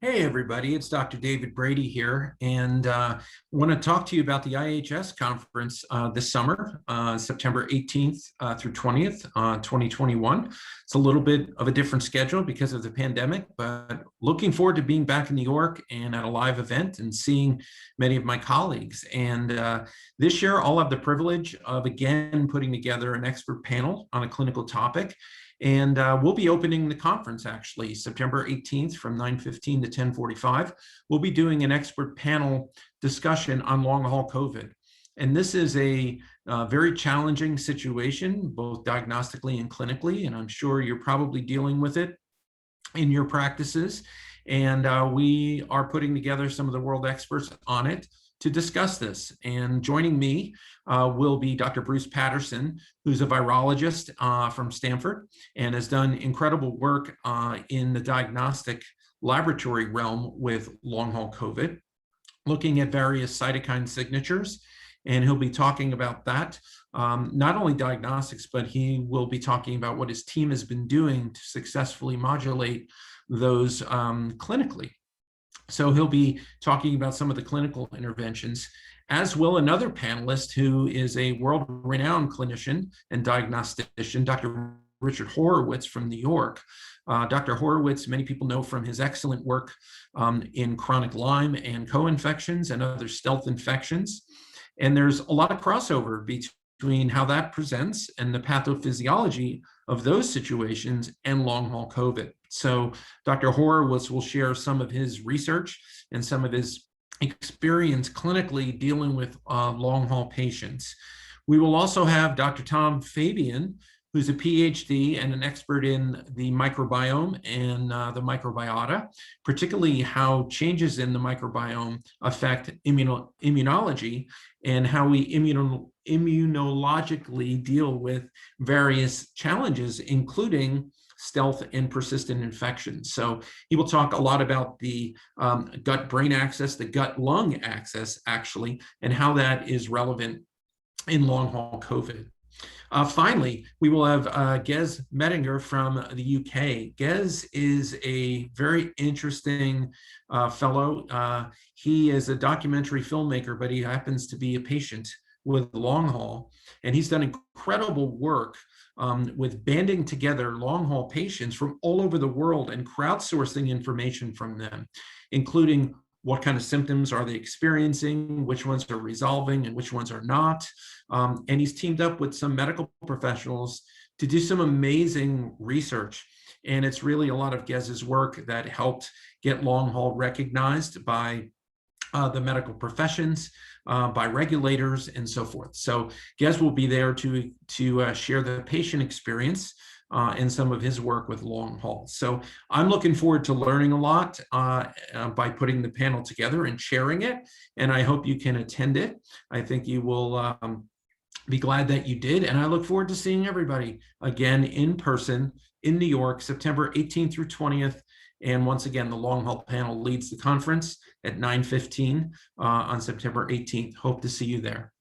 Hey everybody, it's Dr. David Brady here, and want to talk to you about the IHS conference this summer, September 18th through 20th, 2021. It's a little bit of a different schedule because of the pandemic, but looking forward to being back in New York and at a live event and seeing many of my colleagues. And this year, I'll have the privilege of again putting together an expert panel on a clinical topic. And we'll be opening the conference actually September 18th from 9:15 to 10:45. We'll be doing an expert panel discussion on long haul COVID. And this is a very challenging situation, both diagnostically and clinically. And I'm sure you're probably dealing with it in your practices. And we are putting together some of the world experts on it to discuss this. And joining me will be Dr. Bruce Patterson, who's a virologist from Stanford and has done incredible work in the diagnostic laboratory realm with long-haul COVID, looking at various cytokine signatures. And he'll be talking about that, not only diagnostics, but he will be talking about what his team has been doing to successfully modulate those clinically. So he'll be talking about some of the clinical interventions, as will another panelist who is a world-renowned clinician and diagnostician, Dr. Richard Horowitz from New York. Dr. Horowitz, many people know from his excellent work in chronic Lyme and co-infections and other stealth infections. And there's a lot of crossover between how that presents and the pathophysiology of those situations and long-haul COVID. So Dr. Horowitz will share some of his research and some of his experience clinically dealing with long-haul patients. We will also have Dr. Tom Fabian, who's a PhD and an expert in the microbiome and the microbiota, particularly how changes in the microbiome affect immunology and how we immunologically deal with various challenges, including stealth and persistent infections. So he will talk a lot about the gut-brain axis, the gut-lung axis, actually, and how that is relevant in long-haul COVID. Finally, we will have Gez Mettinger from the UK. Gez is a very interesting fellow. He is a documentary filmmaker, but he happens to be a patient with long haul, and he's done incredible work with banding together long haul patients from all over the world and crowdsourcing information from them, including what kind of symptoms are they experiencing, which ones are resolving and which ones are not. And he's teamed up with some medical professionals to do some amazing research. And it's really a lot of Gez's work that helped get long haul recognized by the medical professions, by regulators, and so forth. So Gez will be there to share the patient experience and some of his work with long haul. So I'm looking forward to learning a lot by putting the panel together and sharing it. And I hope you can attend it. I think you will be glad that you did. And I look forward to seeing everybody again in person in New York, September 18th through 20th. And once again, the long haul panel leads the conference at 9:15 on September 18th. Hope to see you there.